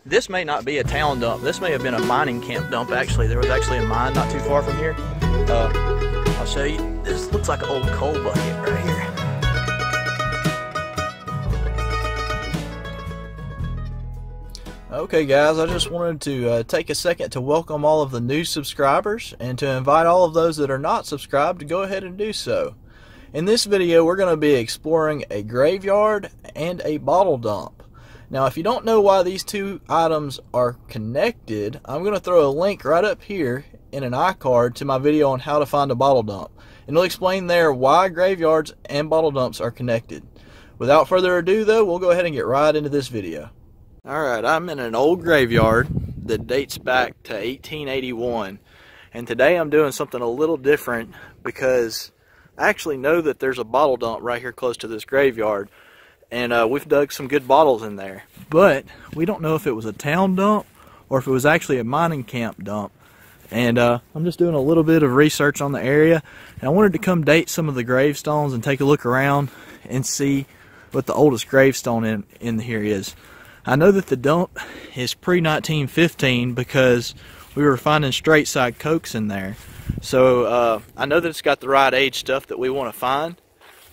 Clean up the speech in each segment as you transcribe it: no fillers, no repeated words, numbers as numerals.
This may not be a town dump. This may have been a mining camp dump, actually. There was actually a mine not too far from here. I'll show you. This looks like an old coal bucket right here. Okay guys, I just wanted to take a second to welcome all of the new subscribers and to invite all of those that are not subscribed to go ahead and do so. In this video, we're going to be exploring a graveyard and a bottle dump. Now, if you don't know why these two items are connected, I'm going to throw a link right up here in an iCard to my video on how to find a bottle dump. And it'll explain there why graveyards and bottle dumps are connected. Without further ado though, we'll go ahead and get right into this video. Alright, I'm in an old graveyard that dates back to 1881. And today I'm doing something a little different because I actually know that there's a bottle dump right here close to this graveyard. And we've dug some good bottles in there. But we don't know if it was a town dump or if it was actually a mining camp dump. And I'm just doing a little bit of research on the area. And I wanted to come date some of the gravestones and take a look around and see what the oldest gravestone in here is. I know that the dump is pre-1915 because we were finding straight side cokes in there. So I know that it's got the right age stuff that we want to find.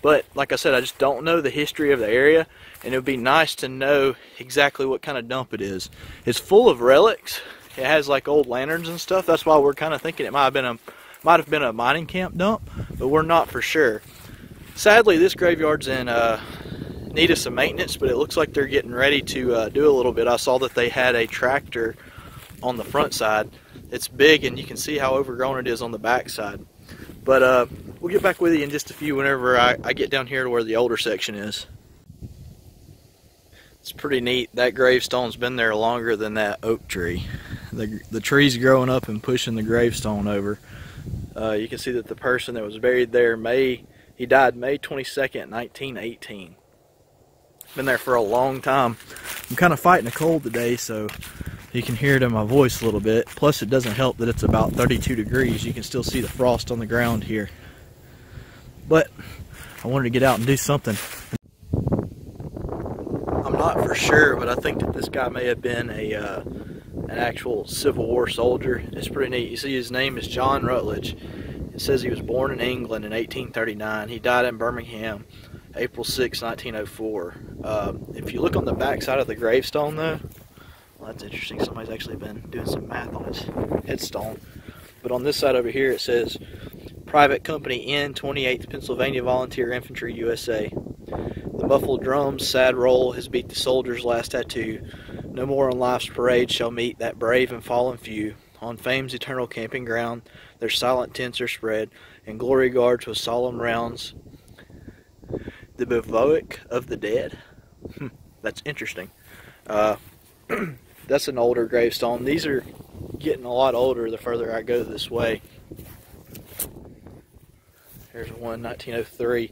But like I said, I just don't know the history of the area, and it would be nice to know exactly what kind of dump it is. It's full of relics. It has like old lanterns and stuff. That's why we're kind of thinking it might have been a mining camp dump, but we're not for sure. Sadly, this graveyard's in need of some maintenance, but it looks like they're getting ready to do a little bit. I saw that they had a tractor on the front side. It's big, and you can see how overgrown it is on the back side. But we'll get back with you in just a few whenever I get down here to where the older section is. It's pretty neat. That gravestone's been there longer than that oak tree. The tree's growing up and pushing the gravestone over. You can see that the person that was buried there, he died May 22nd, 1918. Been there for a long time. I'm kind of fighting a cold today, so you can hear it in my voice a little bit. Plus, it doesn't help that it's about 32 degrees. You can still see the frost on the ground here. But I wanted to get out and do something. I'm not for sure, but I think that this guy may have been an actual Civil War soldier. It's pretty neat. You see his name is John Rutledge. It says he was born in England in 1839. He died in Birmingham April 6, 1904. If you look on the back side of the gravestone though, well, that's interesting. Somebody's actually been doing some math on his headstone. But on this side over here it says Private Company N, 28th Pennsylvania Volunteer Infantry, USA. The muffled drums, sad roll has beat the soldier's last tattoo. No more on life's parade shall meet that brave and fallen few. On fame's eternal camping ground, their silent tents are spread, and glory guards with solemn rounds. The bivouac of the dead. That's interesting. That's an older gravestone. These are getting a lot older the further I go this way. Here's one, 1903.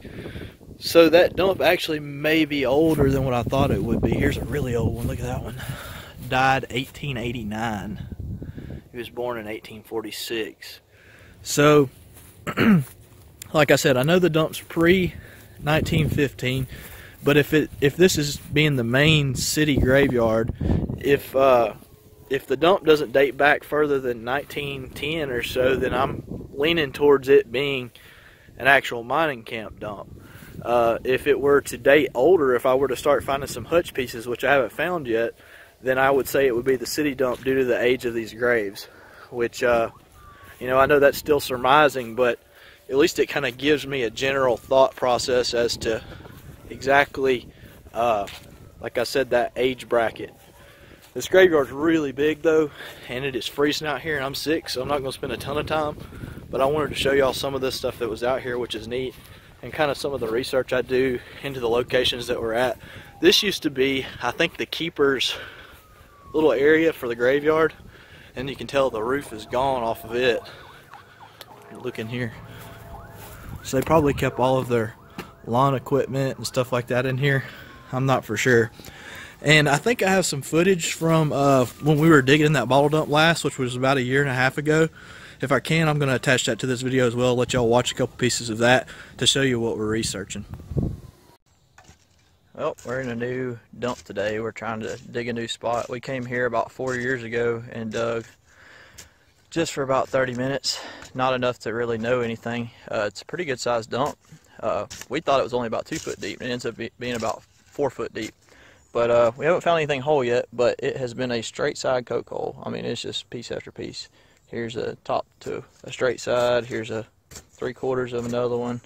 So that dump actually may be older than what I thought it would be. Here's a really old one. Look at that one. Died 1889. He was born in 1846. So, like I said, I know the dump's pre-1915, but if this is being the main city graveyard, if the dump doesn't date back further than 1910 or so, then I'm leaning towards it being an actual mining camp dump. If it were to date older, if I were to start finding some hutch pieces, which I haven't found yet, then I would say it would be the city dump due to the age of these graves, which you know, I know that's still surmising, but at least it kind of gives me a general thought process as to exactly, like I said, that age bracket. This graveyard's really big though, and it is freezing out here, and I'm sick, so I'm not going to spend a ton of time. But I wanted to show y'all some of this stuff that was out here, which is neat, and kind of some of the research I do into the locations that we're at. This used to be, I think, the keeper's little area for the graveyard, and you can tell the roof is gone off of it. Look in here. So they probably kept all of their lawn equipment and stuff like that in here. I'm not for sure. And I think I have some footage from when we were digging in that bottle dump last, which was about 1.5 years ago. If I can, I'm going to attach that to this video as well, let y'all watch a couple pieces of that to show you what we're researching. Well, we're in a new dump today. We're trying to dig a new spot. We came here about 4 years ago and dug just for about 30 minutes. Not enough to really know anything. It's a pretty good sized dump. We thought it was only about 2 foot deep. It ends up being about 4 foot deep. But we haven't found anything whole yet, but it has been a straight side coke hole. I mean, it's just piece after piece. Here's a top to a straight side. Here's a 3/4 of another one.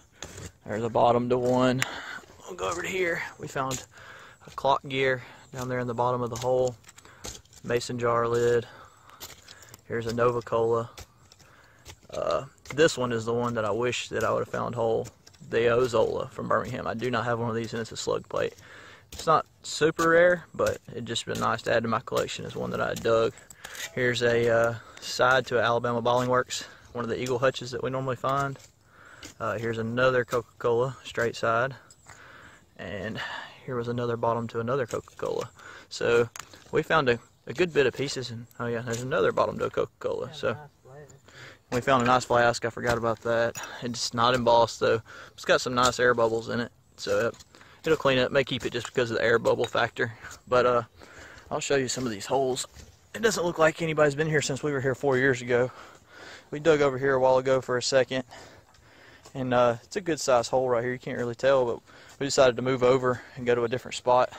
There's a bottom to one. We'll go over to here. We found a clock gear down there in the bottom of the hole. Mason jar lid. Here's a Nova Cola. This one is the one that I wish that I would have found whole. The Ozola from Birmingham. I do not have one of these, and it's a slug plate. It's not super rare, but it'd just been nice to add to my collection as one that I dug. Here's a side to an Alabama Balling Works, one of the eagle hutches that we normally find. Here's another Coca-Cola straight side. And here was another bottom to another Coca-Cola. So we found a good bit of pieces, and oh yeah, there's another bottom to a Coca-Cola. So we found a nice flask. I forgot about that. It's not embossed though. It's got some nice air bubbles in it, so it'll clean it. May keep it just because of the air bubble factor. But I'll show you some of these holes. It doesn't look like anybody's been here since we were here 4 years ago. We dug over here a while ago for a second, and it's a good size hole right here. You can't really tell, but we decided to move over and go to a different spot.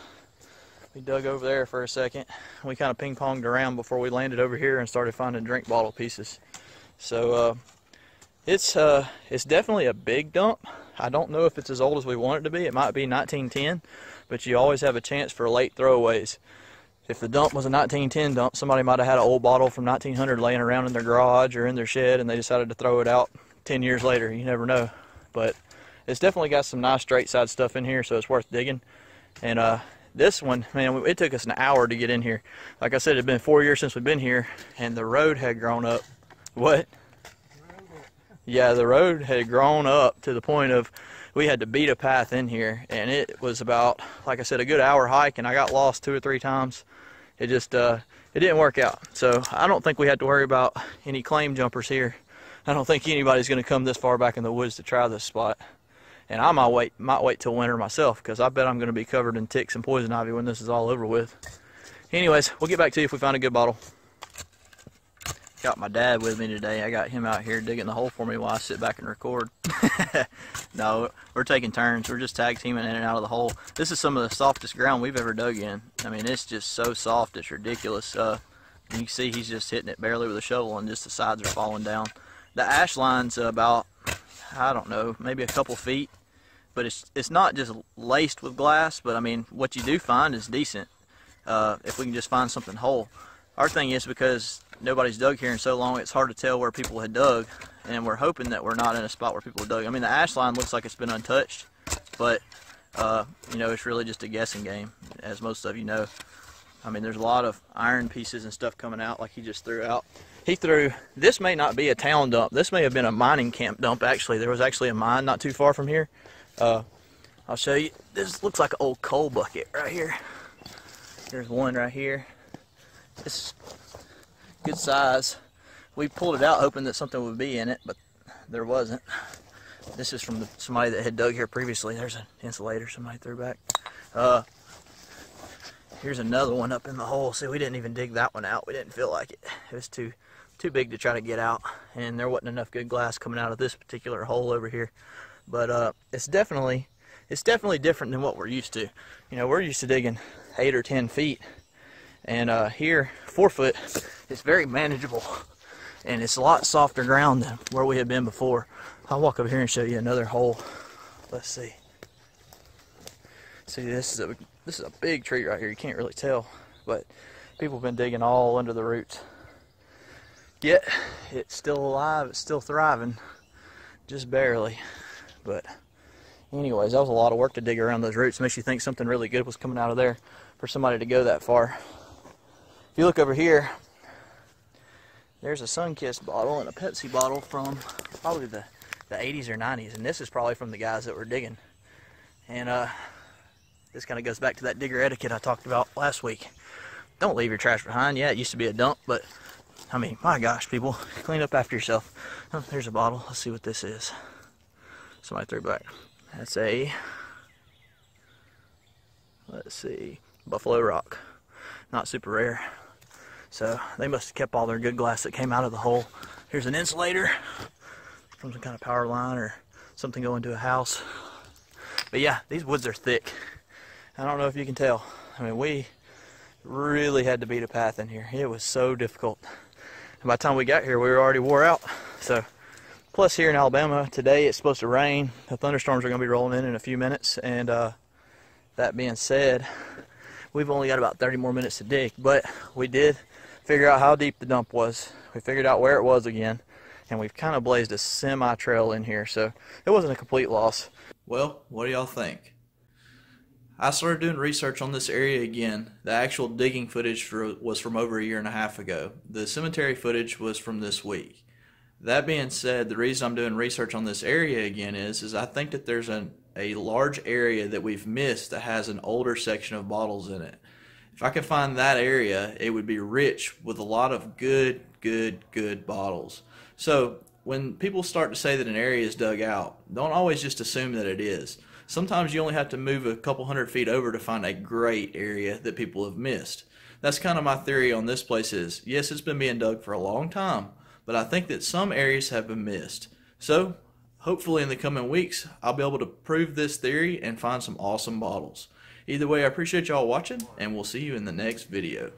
We dug over there for a second. We kind of ping-ponged around before we landed over here and started finding drink bottle pieces. So it's definitely a big dump. I don't know if it's as old as we want it to be. It might be 1910, but you always have a chance for late throwaways. If the dump was a 1910 dump, somebody might have had an old bottle from 1900 laying around in their garage or in their shed, and they decided to throw it out 10 years later. You never know. But it's definitely got some nice straight side stuff in here, so it's worth digging. And this one, man, it took us an hour to get in here. Like I said, it had been 4 years since we've been here, and the road had grown up. What? Yeah, the road had grown up to the point of we had to beat a path in here, and it was about, like I said, a good hour hike, and I got lost 2 or 3 times. It just it didn't work out. So I don't think we had to worry about any claim jumpers here. I don't think anybody's going to come this far back in the woods to try this spot. And I might wait till winter myself, because I bet I'm going to be covered in ticks and poison ivy when this is all over with. Anyways, we'll get back to you if we find a good bottle. Got my dad with me today. I got him out here digging the hole for me while I sit back and record. No, we're taking turns. We're just tag teaming in and out of the hole. This is some of the softest ground we've ever dug in. I mean, it's just so soft, it's ridiculous. You can see he's just hitting it barely with a shovel, and just the sides are falling down. The ash line's about, I don't know, maybe a couple feet. But it's not just laced with glass, but I mean, what you do find is decent, if we can just find something whole. Our thing is, because nobody's dug here in so long, it's hard to tell where people had dug, and we're hoping that we're not in a spot where people have dug. I mean, the ash line looks like it's been untouched, but you know, it's really just a guessing game, as most of you know. I mean, there's a lot of iron pieces and stuff coming out like he just threw out. This may not be a town dump. This may have been a mining camp dump, actually. There was actually a mine not too far from here. I'll show you. This looks like an old coal bucket right here. There's one right here. It's good size. We pulled it out hoping that something would be in it, but there wasn't. This is from somebody that had dug here previously. There's an insulator somebody threw back. Here's another one up in the hole. See, we didn't even dig that one out. We didn't feel like it. It was too big to try to get out, and there wasn't enough good glass coming out of this particular hole over here. But it's definitely different than what we're used to. You know, we're used to digging 8 or 10 feet, and here 4 foot is very manageable, and it's a lot softer ground than where we have been before. I'll walk over here and show you another hole. Let's see. See, this is a big tree right here. You can't really tell, but people have been digging all under the roots. Yet it's still alive. It's still thriving, just barely. But anyways, that was a lot of work to dig around those roots. Makes you think something really good was coming out of there for somebody to go that far. If you look over here, there's a Sunkist bottle and a Pepsi bottle from probably the 80s or 90s, and this is probably from the guys that were digging. And this kind of goes back to that digger etiquette I talked about last week. Don't leave your trash behind. Yeah, it used to be a dump, but I mean, my gosh, people, clean up after yourself. Oh, there's a bottle. Let's see what this is. Somebody threw it back. That's a let's see, Buffalo Rock. Not super rare. So they must have kept all their good glass that came out of the hole. Here's an insulator from some kind of power line or something going to a house. But yeah, these woods are thick. I don't know if you can tell. I mean, we really had to beat a path in here. It was so difficult. And by the time we got here, we were already wore out. So, plus here in Alabama, today it's supposed to rain. The thunderstorms are going to be rolling in a few minutes. And that being said, we've only got about 30 more minutes to dig. But we did figure out how deep the dump was. We figured out where it was again. And we've kind of blazed a semi-trail in here. So, it wasn't a complete loss. Well, what do y'all think? I started doing research on this area again. The actual digging footage was from over a year and a half ago. The cemetery footage was from this week. That being said, the reason I'm doing research on this area again is I think that there's a large area that we've missed that has an older section of bottles in it. If I could find that area, it would be rich with a lot of good bottles. So when people start to say that an area is dug out, don't always just assume that it is. Sometimes you only have to move a couple 100 feet over to find a great area that people have missed. That's kind of my theory on this place is, yes, it's been being dug for a long time, but I think that some areas have been missed. So, hopefully in the coming weeks, I'll be able to prove this theory and find some awesome bottles. Either way, I appreciate y'all watching, and we'll see you in the next video.